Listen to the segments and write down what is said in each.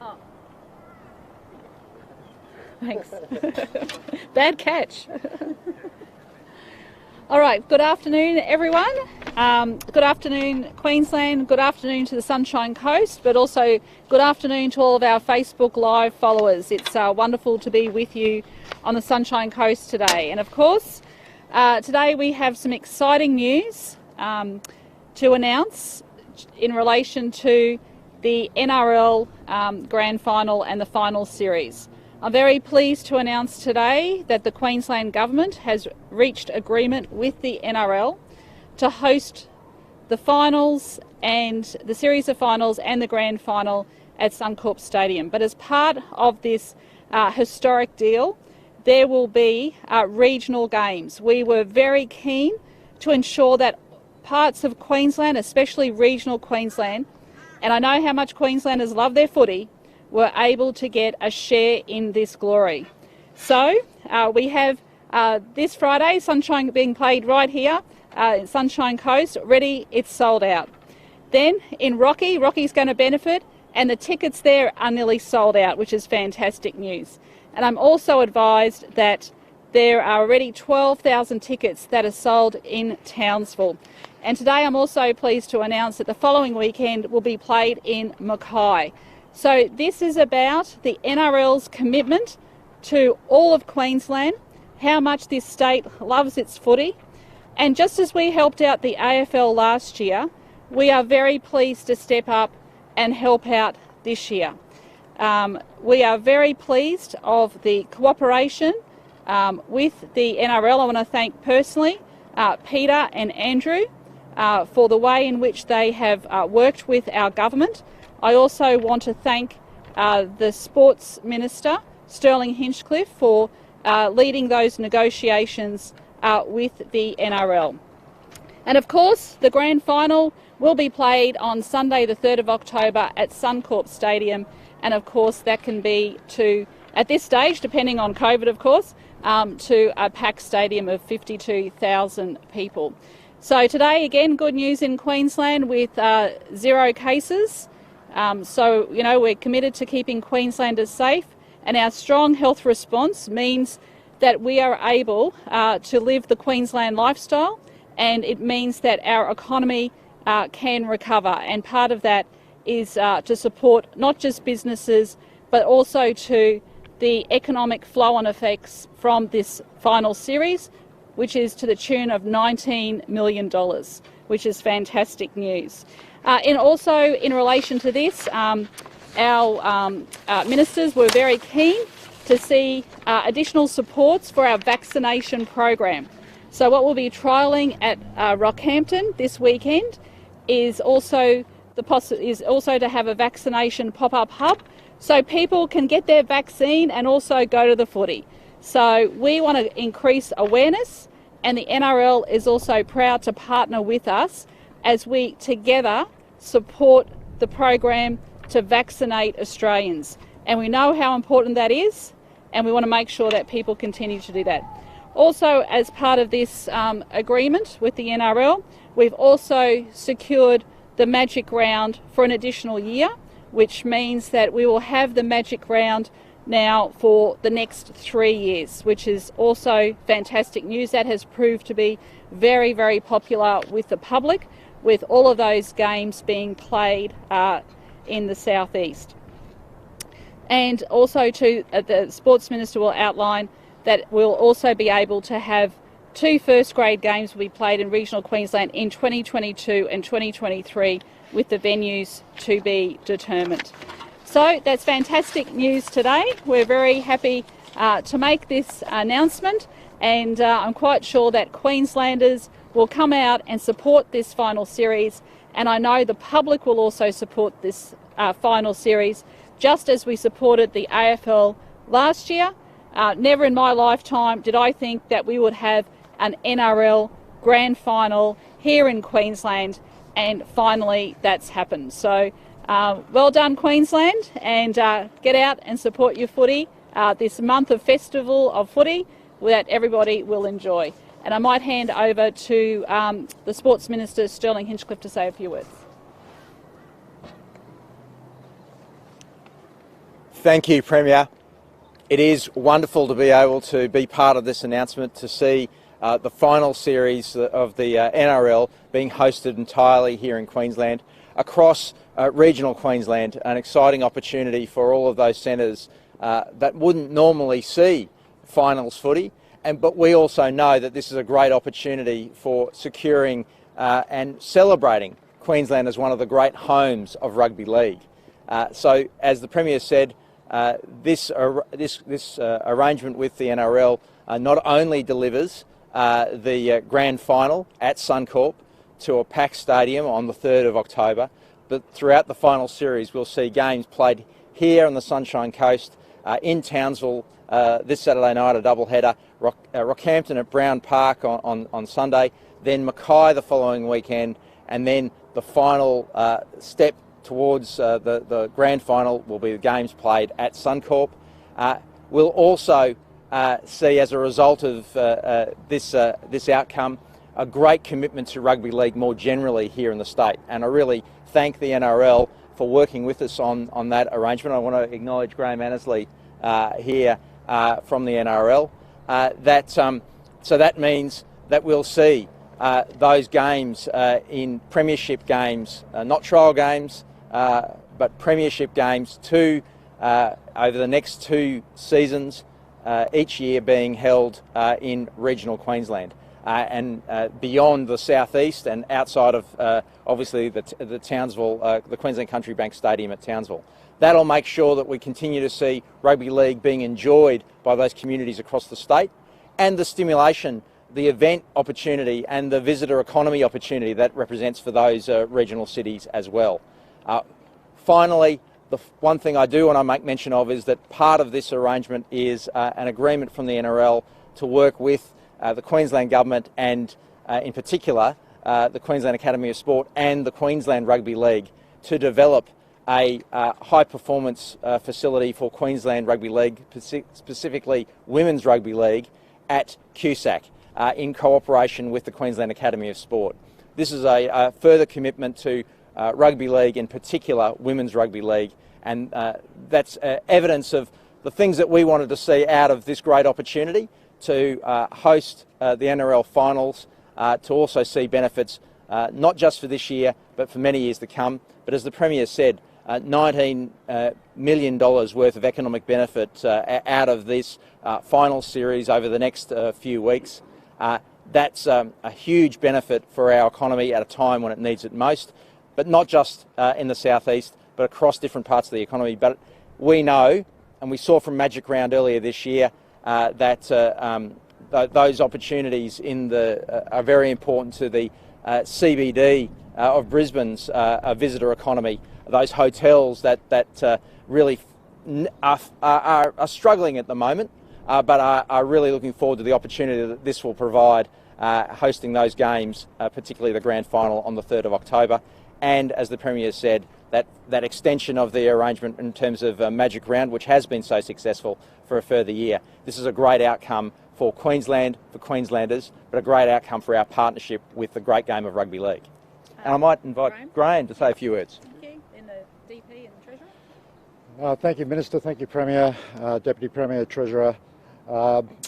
Oh. Thanks. Bad catch. All right, good afternoon everyone. Good afternoon Queensland, good afternoon to the Sunshine Coast, but also good afternoon to all of our Facebook Live followers. It's wonderful to be with you on the Sunshine Coast today. And of course, today we have some exciting news to announce in relation to the NRL Grand Final and the Final Series. I'm very pleased to announce today that the Queensland Government has reached agreement with the NRL to host the finals and the series of finals and the Grand Final at Suncorp Stadium. But as part of this historic deal, there will be regional games. We were very keen to ensure that parts of Queensland, especially regional Queensland, and I know how much Queenslanders love their footy, were able to get a share in this glory. So we have this Friday, Sunshine being played right here, Sunshine Coast, ready, it's sold out. Then in Rocky's going to benefit, and the tickets there are nearly sold out, which is fantastic news. And I'm also advised that there are already 12,000 tickets that are sold in Townsville. And today I'm also pleased to announce that the following weekend will be played in Mackay. So this is about the NRL's commitment to all of Queensland, how much this state loves its footy. And just as we helped out the AFL last year, we are very pleased to step up and help out this year. We are very pleased of the cooperation with the NRL. I want to thank personally Peter and Andrew for the way in which they have worked with our government. I also want to thank the Sports Minister, Sterling Hinchcliffe, for leading those negotiations with the NRL. And of course, the Grand Final will be played on Sunday the 3rd of October at Suncorp Stadium, and of course that can be to, at this stage, depending on COVID of course, to a packed stadium of 52,000 people. So today again, good news in Queensland with 0 cases. So, you know, we're committed to keeping Queenslanders safe, and our strong health response means that we are able to live the Queensland lifestyle, and it means that our economy can recover. And part of that is to support not just businesses, but also to the economic flow-on effects from this final series, which is to the tune of $19 million, which is fantastic news. And also in relation to this, our ministers were very keen to see additional supports for our vaccination program. So what we'll be trialling at Rockhampton this weekend is also to have a vaccination pop-up hub, so people can get their vaccine and also go to the footy. So we want to increase awareness, and the NRL is also proud to partner with us as we together support the program to vaccinate Australians. And we know how important that is, and we want to make sure that people continue to do that. Also, as part of this agreement with the NRL, we've also secured the Magic Round for an additional year, which means that we will have the Magic Round now for the next 3 years, which is also fantastic news. That has proved to be very, very popular with the public, with all of those games being played in the southeast. And also the Sports Minister will outline that we'll also be able to have 2 first grade games will be played in regional Queensland in 2022 and 2023, with the venues to be determined. So that's fantastic news today. We're very happy to make this announcement, and I'm quite sure that Queenslanders will come out and support this final series, and I know the public will also support this final series, just as we supported the AFL last year. Never in my lifetime did I think that we would have an NRL Grand Final here in Queensland, and finally that's happened. So well done Queensland, and get out and support your footy this month of festival of footy that everybody will enjoy. And I might hand over to the Sports Minister, Sterling Hinchcliffe, to say a few words. Thank you, Premier. It is wonderful to be able to be part of this announcement, to see the final series of the NRL being hosted entirely here in Queensland, across regional Queensland, an exciting opportunity for all of those centres that wouldn't normally see finals footy. But we also know that this is a great opportunity for securing and celebrating Queensland as one of the great homes of rugby league. So, as the Premier said, this arrangement with the NRL not only delivers the Grand Final at Suncorp to a packed stadium on the 3rd of October, but throughout the final series we'll see games played here on the Sunshine Coast, in Townsville this Saturday night, a doubleheader, Rockhampton at Brown Park on Sunday, then Mackay the following weekend, and then the final step towards the Grand Final will be the games played at Suncorp. We'll also see, as a result of this outcome, a great commitment to rugby league more generally here in the state, and I really thank the NRL for working with us on that arrangement. I want to acknowledge Graham Annesley here from the NRL. So that means that we'll see those games in premiership games, not trial games, but premiership games, over the next 2 seasons, each year being held in regional Queensland. And beyond the southeast and outside of obviously the Townsville, the Queensland Country Bank Stadium at Townsville. That'll make sure that we continue to see rugby league being enjoyed by those communities across the state, and the stimulation, the event opportunity and the visitor economy opportunity that represents for those regional cities as well. Finally, the one thing I do want to make mention of is that part of this arrangement is an agreement from the NRL to work with the Queensland Government and in particular the Queensland Academy of Sport and the Queensland Rugby League to develop a high performance facility for Queensland Rugby League, specifically Women's Rugby League at QSAC in cooperation with the Queensland Academy of Sport. This is a further commitment to rugby league, in particular Women's Rugby League, and that's evidence of the things that we wanted to see out of this great opportunity to host the NRL finals, to also see benefits not just for this year but for many years to come. But as the Premier said, $19 million worth of economic benefit out of this final series over the next few weeks. That's a huge benefit for our economy at a time when it needs it most, but not just in the southeast, but across different parts of the economy. But we know, and we saw from Magic Round earlier this year, that those opportunities are very important to the CBD of Brisbane's visitor economy. Those hotels that really are struggling at the moment, but are really looking forward to the opportunity that this will provide, hosting those games, particularly the Grand Final on the 3rd of October. And as the Premier said, that extension of the arrangement in terms of Magic Round, which has been so successful, for a further year. This is a great outcome for Queensland, for Queenslanders, but a great outcome for our partnership with the great game of rugby league. And I might invite Graham to say a few words. Thank you. And the DP and the Treasurer. Thank you, Minister. Thank you, Premier, Deputy Premier, Treasurer.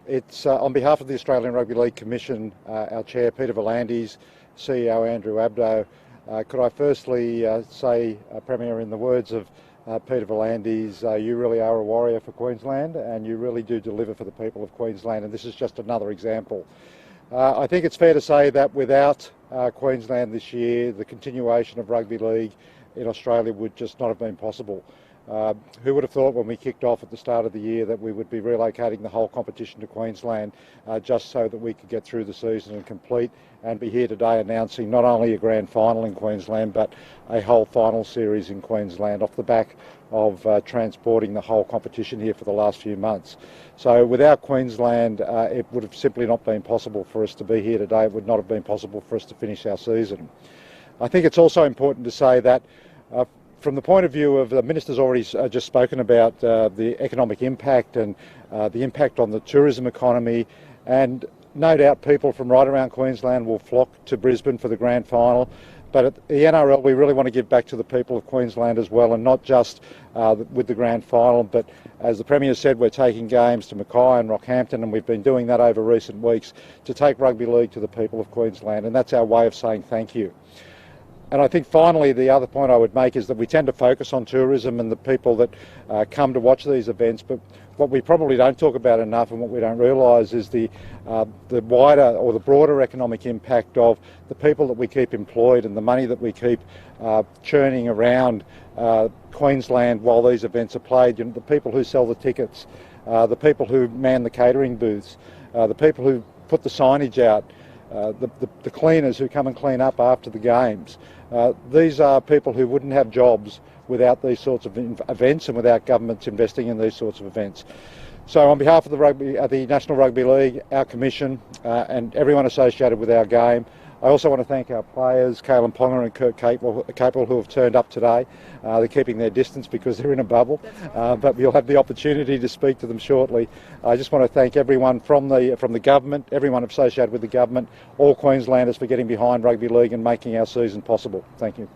It's on behalf of the Australian Rugby League Commission, our Chair, Peter V'landys, CEO, Andrew Abdo. Could I firstly say, Premier, in the words of Peter V'landys, you really are a warrior for Queensland and you really do deliver for the people of Queensland, and this is just another example. I think it's fair to say that without Queensland this year, the continuation of rugby league in Australia would just not have been possible. Who would have thought when we kicked off at the start of the year that we would be relocating the whole competition to Queensland just so that we could get through the season and complete, and be here today announcing not only a grand final in Queensland but a whole final series in Queensland off the back of transporting the whole competition here for the last few months. So without Queensland, it would have simply not been possible for us to be here today. It would not have been possible for us to finish our season. I think it's also important to say that from the point of view of the Minister's already just spoken about the economic impact and the impact on the tourism economy, and no doubt people from right around Queensland will flock to Brisbane for the grand final. But at the NRL, we really want to give back to the people of Queensland as well, and not just with the grand final, but as the Premier said, we're taking games to Mackay and Rockhampton, and we've been doing that over recent weeks to take rugby league to the people of Queensland, and that's our way of saying thank you. And I think finally the other point I would make is that we tend to focus on tourism and the people that come to watch these events, but what we probably don't talk about enough and what we don't realise is the wider or the broader economic impact of the people that we keep employed and the money that we keep churning around Queensland while these events are played. You know, the people who sell the tickets, the people who man the catering booths, the people who put the signage out, the cleaners who come and clean up after the games. These are people who wouldn't have jobs without these sorts of events and without governments investing in these sorts of events. So on behalf of the National Rugby League, our Commission and everyone associated with our game, I also want to thank our players, Caelan Ponga and Kurt Capel, who have turned up today. They're keeping their distance because they're in a bubble, but we'll have the opportunity to speak to them shortly. I just want to thank everyone from the government, everyone associated with the government, all Queenslanders for getting behind rugby league and making our season possible. Thank you.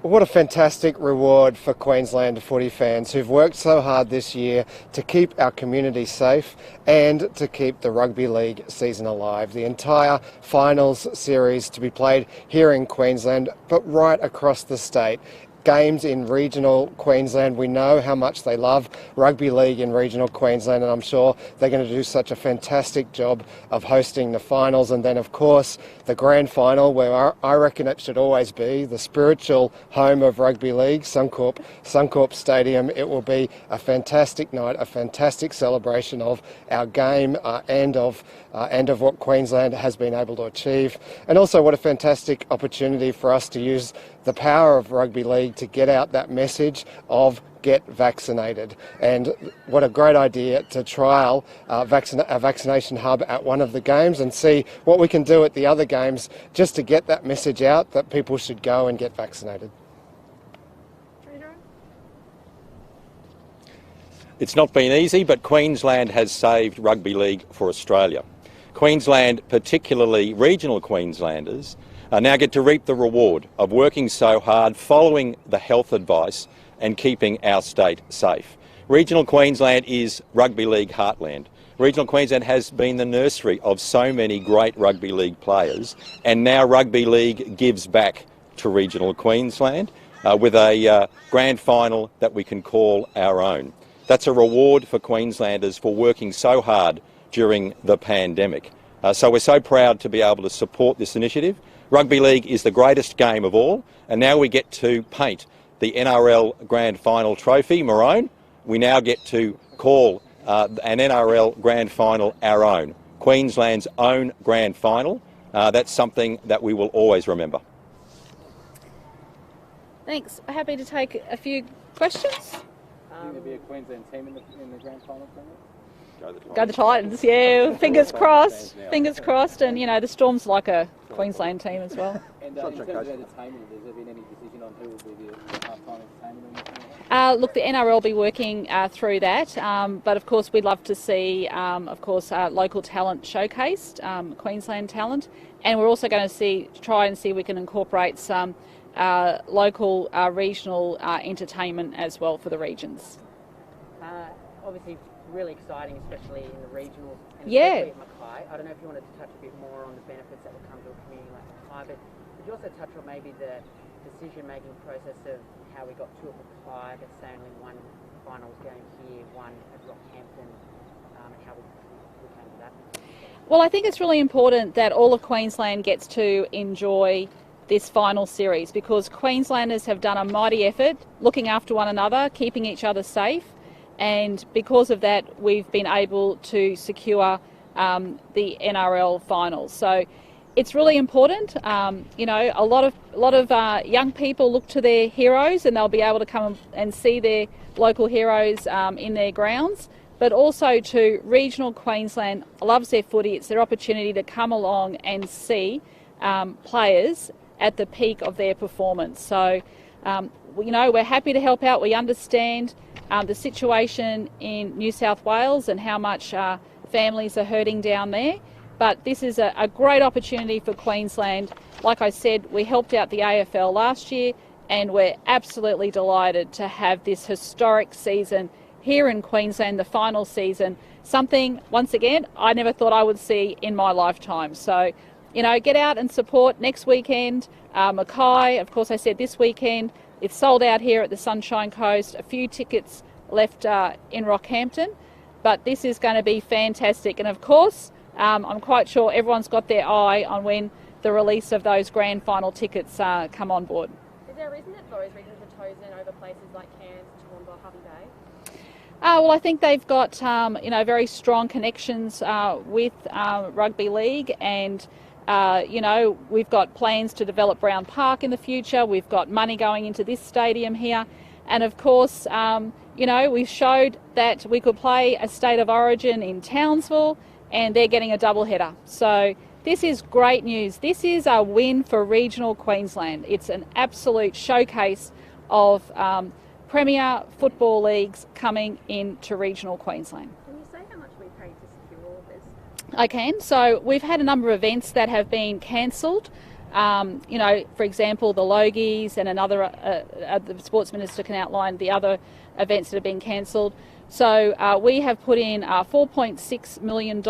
What a fantastic reward for Queensland footy fans who've worked so hard this year to keep our community safe and to keep the rugby league season alive. The entire finals series to be played here in Queensland, but right across the state. Games in regional Queensland. We know how much they love rugby league in regional Queensland, and I'm sure they're going to do such a fantastic job of hosting the finals. And then, of course, the grand final, where I reckon it should always be the spiritual home of rugby league, Suncorp Stadium. It will be a fantastic night, a fantastic celebration of our game and of what Queensland has been able to achieve. And also what a fantastic opportunity for us to use the power of rugby league to get out that message of get vaccinated. And what a great idea to trial a vaccination hub at one of the games and see what we can do at the other games just to get that message out that people should go and get vaccinated. It's not been easy, but Queensland has saved rugby league for Australia. Queensland, particularly regional Queenslanders, now get to reap the reward of working so hard, following the health advice and keeping our state safe. Regional Queensland is rugby league heartland. Regional Queensland has been the nursery of so many great rugby league players, and now rugby league gives back to regional Queensland with a grand final that we can call our own. That's a reward for Queenslanders for working so hard during the pandemic. So we're so proud to be able to support this initiative. Rugby league is the greatest game of all, and now we get to paint the NRL Grand Final trophy maroon. We now get to call an NRL Grand Final our own, Queensland's own Grand Final. That's something that we will always remember. Thanks. Happy to take a few questions. Will there be a Queensland team in the Grand Final? Go the Titans, yeah. Fingers crossed. Fingers crossed. And, you know, the Storm's like a Queensland team as well. And in terms of entertainment, has there been any decision on who will be the half-time entertainment? Look, the NRL will be working through that, but of course we'd love to see, local talent showcased, Queensland talent, and we're also going to try and see if we can incorporate some local, regional entertainment as well for the regions. Obviously, really exciting, especially in the regionals, and yeah. especially at Mackay. I don't know if you wanted to touch a bit more on the benefits that would come to a community like Mackay, but could you also touch on maybe the decision-making process of how we got to a Mackay, but say only one finals game here, one at Rockhampton, and how we came to that? Well, I think it's really important that all of Queensland gets to enjoy this final series, because Queenslanders have done a mighty effort looking after one another, keeping each other safe, and because of that we've been able to secure the NRL finals. So it's really important. You know, a lot of young people look to their heroes, and they'll be able to come and see their local heroes in their grounds. But also to regional Queensland loves their footy. It's their opportunity to come along and see players at the peak of their performance. So, you know, we're happy to help out. We understand the situation in New South Wales and how much families are hurting down there. But this is a great opportunity for Queensland. Like I said, we helped out the AFL last year, and we're absolutely delighted to have this historic season here in Queensland, the final season, something, once again, I never thought I would see in my lifetime. So, you know, get out and support next weekend. Mackay, of course, I said this weekend. It's sold out here at the Sunshine Coast. A few tickets left in Rockhampton, but this is going to be fantastic. And of course, I'm quite sure everyone's got their eye on when the release of those grand final tickets come on board. Is there a reason that those regions are chosen over places like Cairns, Toowoomba, Hervey Bay? Well, I think they've got you know, very strong connections with rugby league, and you know, we've got plans to develop Brown Park in the future. We've got money going into this stadium here, and of course, you know, we showed that we could play a state of origin in Townsville, and they're getting a double header. So this is great news. This is a win for regional Queensland. It's an absolute showcase of Premier football leagues coming into regional Queensland. Can you say how much we paid to secure all of this? I can. So we've had a number of events that have been cancelled. You know, for example, the Logies and another, the Sports Minister can outline the other events that have been cancelled. So we have put in $4.6 million,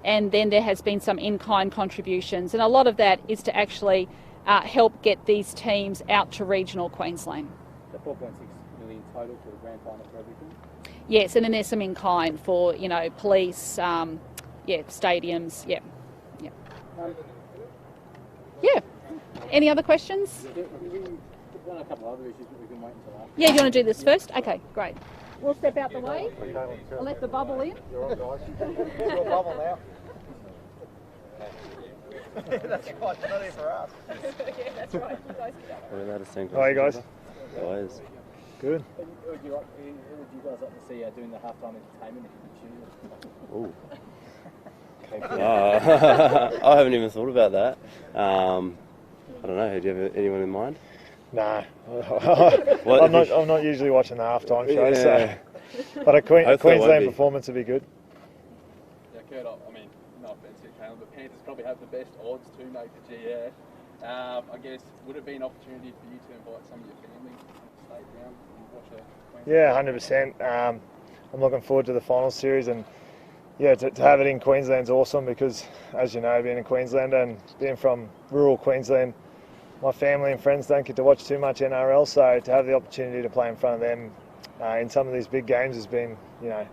and then there has been some in-kind contributions. And a lot of that is to actually help get these teams out to regional Queensland. The 4.6 million total for the grand final for everything? Yes, and then there's some in-kind for, you know, police, yeah, stadiums, yeah. Yeah. Yeah. Any other questions? We've got a couple of other issues, but we can wait until after. Yeah, you want to do this first? Okay, great. We'll step out the way. I'll let the bubble in. You're on, guys. You're a bubble now. That's right, it's not here for us. Yeah, that's right. You guys can go. How are you guys? Guys. Good. Would you guys like to see doing the halftime entertainment if you choose? I haven't even thought about that. I don't know. Do you have anyone in mind? Nah. I'm not usually watching the halftime show, so. But a Queensland performance would be good. Yeah, Kurt, I mean, no offence to Caleb, but Panthers probably have the best odds to make the GF. I guess, would it be an opportunity for you to invite some of your family to stay down and watch a Queensland? Yeah, 100%. I'm looking forward to the final series, and yeah, to have it in Queensland's awesome because, as you know, being a Queenslander and being from rural Queensland, my family and friends don't get to watch too much NRL, so to have the opportunity to play in front of them in some of these big games has been, you know,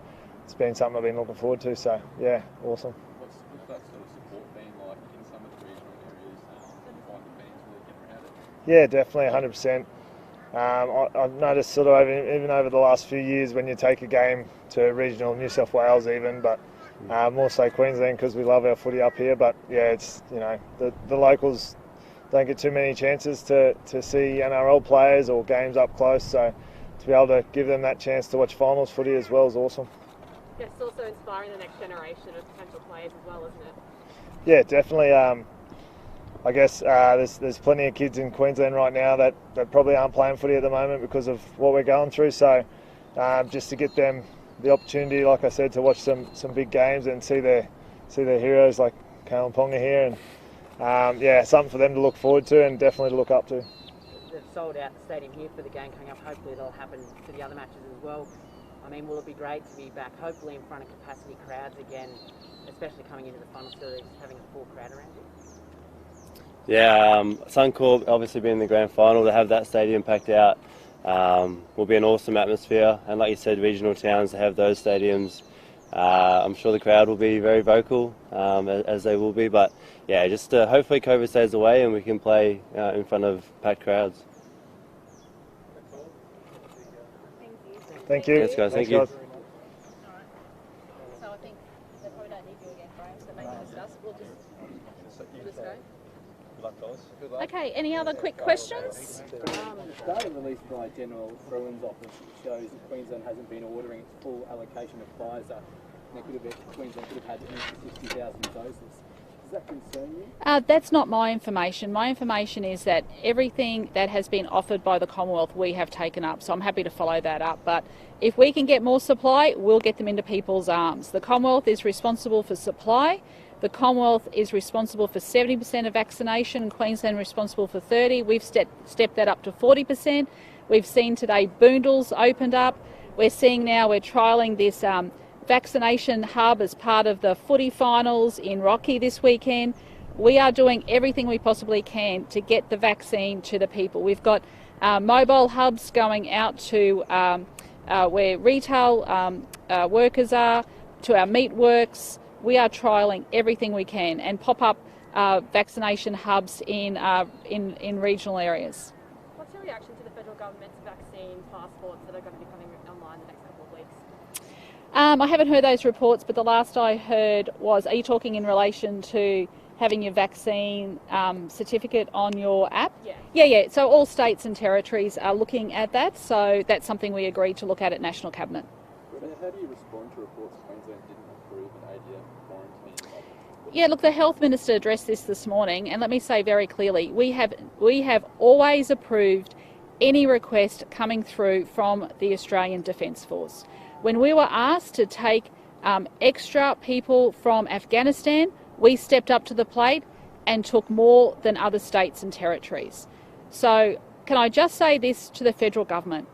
it's been something I've been looking forward to. So yeah, awesome. What's that sort of support been like in some of the regional areas? Do you find the fans really get around it? Yeah, definitely, 100%. I've noticed sort of even over the last few years when you take a game to regional New South Wales even, but more so Queensland because we love our footy up here. But yeah, it's, you know, the locals don't get too many chances to see NRL players or games up close, so to be able to give them that chance to watch finals footy as well is awesome. Yeah, it's also inspiring the next generation of potential players as well, isn't it? Yeah, definitely. I guess there's plenty of kids in Queensland right now that probably aren't playing footy at the moment because of what we're going through, so just to get them the opportunity, like I said, to watch some big games and see their heroes like Kalen Ponga here, and yeah, something for them to look forward to and definitely to look up to. They've sold out the stadium here for the game coming up. Hopefully that'll happen for the other matches as well. I mean, will it be great to be back, hopefully in front of capacity crowds again, especially coming into the final series, having a full crowd around you? Yeah, Suncorp obviously being the grand final, to have that stadium packed out will be an awesome atmosphere. And like you said, regional towns to have those stadiums, I'm sure the crowd will be very vocal, as they will be. But yeah, just hopefully COVID stays away and we can play in front of packed crowds. Thank you. Thanks, guys. Thank you. Alright. So I think they probably don't need you again, Graham, so maybe just us. We'll just go. Good luck, guys. Good luck. Okay, any other quick questions? Data released by General Fruin's office shows that Queensland hasn't been ordering its full allocation of Pfizer. Queensland could have had 60,000 doses. Does that concern you? That's not my information. My information is that everything that has been offered by the Commonwealth we have taken up, so I'm happy to follow that up. But if we can get more supply, we'll get them into people's arms. The Commonwealth is responsible for supply. The Commonwealth is responsible for 70% of vaccination and Queensland responsible for 30%. We've stepped that up to 40%. We've seen today Boondall's opened up. We're seeing now we're trialling this vaccination hub as part of the footy finals in Rocky this weekend. We are doing everything we possibly can to get the vaccine to the people. We've got mobile hubs going out to where retail workers are, to our meatworks. We are trialling everything we can and pop-up vaccination hubs in regional areas. What's your reaction to the federal government's vaccine passports that are going to be coming online the next couple of weeks? I haven't heard those reports, but the last I heard was, are you talking in relation to having your vaccine certificate on your app? Yeah. So all states and territories are looking at that. So that's something we agreed to look at National Cabinet. How do you respond to reports Queensland didn't approve an ADF quarantine? Yeah, look, the Health Minister addressed this morning, and let me say very clearly, we have always approved any request coming through from the Australian Defence Force. When we were asked to take extra people from Afghanistan, we stepped up to the plate and took more than other states and territories. So can I just say this to the federal government?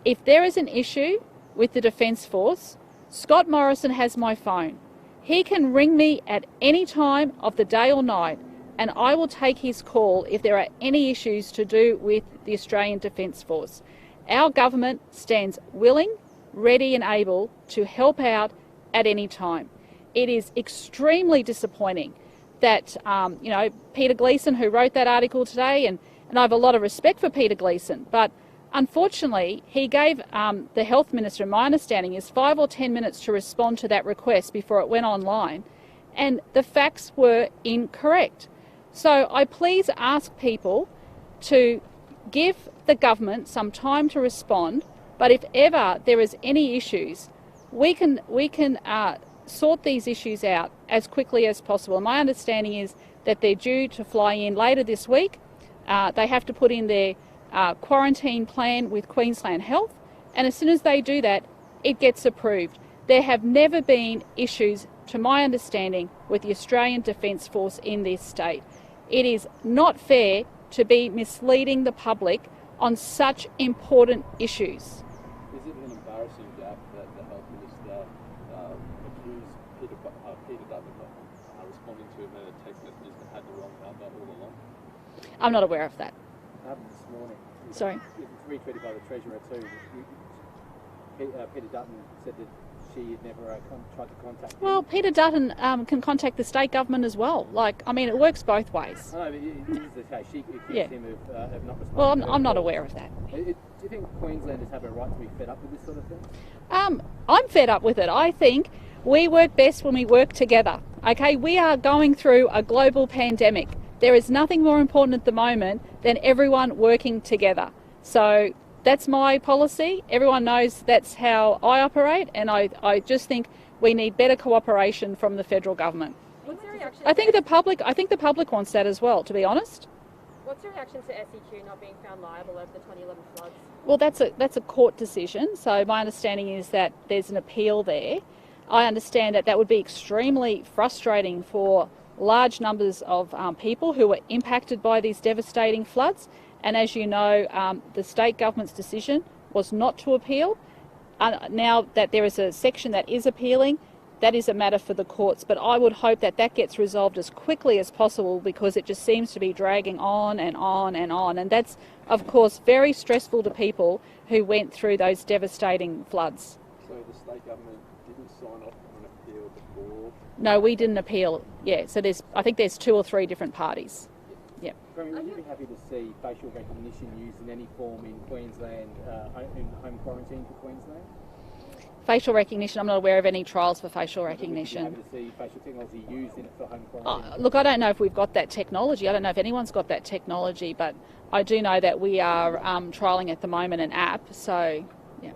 If there is an issue with the Defence Force, Scott Morrison has my phone. He can ring me at any time of the day or night, and I will take his call if there are any issues to do with the Australian Defence Force. Our government stands willing, ready and able to help out at any time. It is extremely disappointing that, Peter Gleeson, who wrote that article today, and I have a lot of respect for Peter Gleeson, but unfortunately, he gave the Health Minister, my understanding is 5 or 10 minutes to respond to that request before it went online, and the facts were incorrect. So I please ask people to give the government some time to respond, but if ever there is any issues, we can sort these issues out as quickly as possible. My understanding is that they're due to fly in later this week. They have to put in their quarantine plan with Queensland Health, and as soon as they do that, it gets approved. There have never been issues, to my understanding, with the Australian Defence Force in this state. It is not fair to be misleading the public on such important issues. Is it an embarrassing gap that the Health Minister accused Peter Dutton of responding to a text message that had the wrong number all along? I'm not aware of that. This morning. Sorry? It's retweeted by the Treasurer too. Peter Dutton said that she had never tried to contact him. Well, Peter Dutton can contact the state government as well. It works both ways. No, but this is the case. She accused him of not responding. Well, I'm not aware of that. Do you think Queenslanders have a right to be fed up with this sort of thing? I'm fed up with it. I think we work best when we work together. Okay, we are going through a global pandemic. There is nothing more important at the moment than everyone working together. So that's my policy. Everyone knows that's how I operate, and I just think we need better cooperation from the federal government. What's your reaction? I think the public wants that as well, to be honest. What's your reaction to SEQ not being found liable over the 2011 floods? Well, that's a court decision. So my understanding is that there's an appeal there. I understand that would be extremely frustrating for large numbers of people who were impacted by these devastating floods. And as you know, the state government's decision was not to appeal. Now that there is a section that is appealing, that is a matter for the courts. But I would hope that gets resolved as quickly as possible, because it just seems to be dragging on and on and on. And that's, of course, very stressful to people who went through those devastating floods. So the state government didn't sign off on an appeal before? No, we didn't appeal. Yeah, so I think there's 2 or 3 different parties. Yeah. Premier, would you be happy to see facial recognition used in any form in Queensland, in home quarantine for Queensland? Facial recognition, I'm not aware of any trials for facial recognition. Would you be happy to see facial technology used in it for home quarantine? Look, I don't know if we've got that technology. I don't know if anyone's got that technology, but I do know that we are trialling at the moment an app. So, yeah.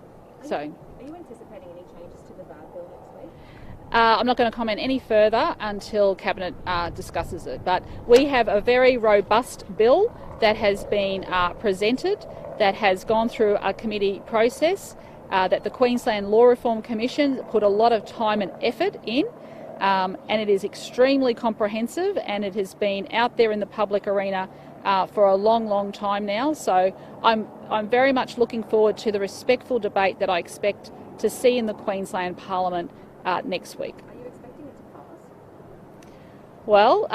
Are you anticipating any changes to the VAD bill next week? I'm not going to comment any further until Cabinet discusses it. But we have a very robust bill that has been presented, that has gone through a committee process, that the Queensland Law Reform Commission put a lot of time and effort in. and it is extremely comprehensive, and it has been out there in the public arena for a long time now. So I'm very much looking forward to the respectful debate that I expect to see in the Queensland Parliament next week. Are you expecting it to pass? Well,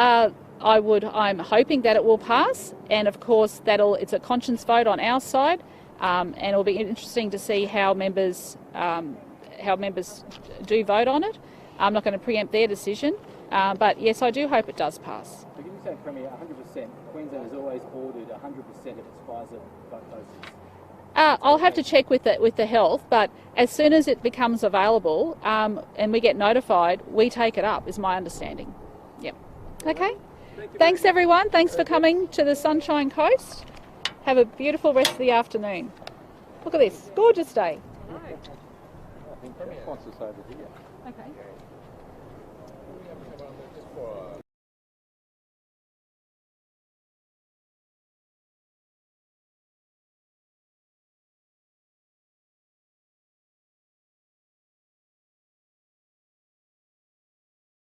I'm hoping that it will pass, and of course it's a conscience vote on our side, and it'll be interesting to see how members do vote on it. I'm not going to preempt their decision, but yes, I do hope it does pass. So can you say, Premier, 100%, Queensland has always ordered 100% of its Pfizer doses? I'll have to check with the health, but as soon as it becomes available and we get notified, we take it up, is my understanding. Yep. Okay. Thanks everyone. Thanks for coming to the Sunshine Coast. Have a beautiful rest of the afternoon. Look at this. Gorgeous day. I think Premier wants us over here. Okay.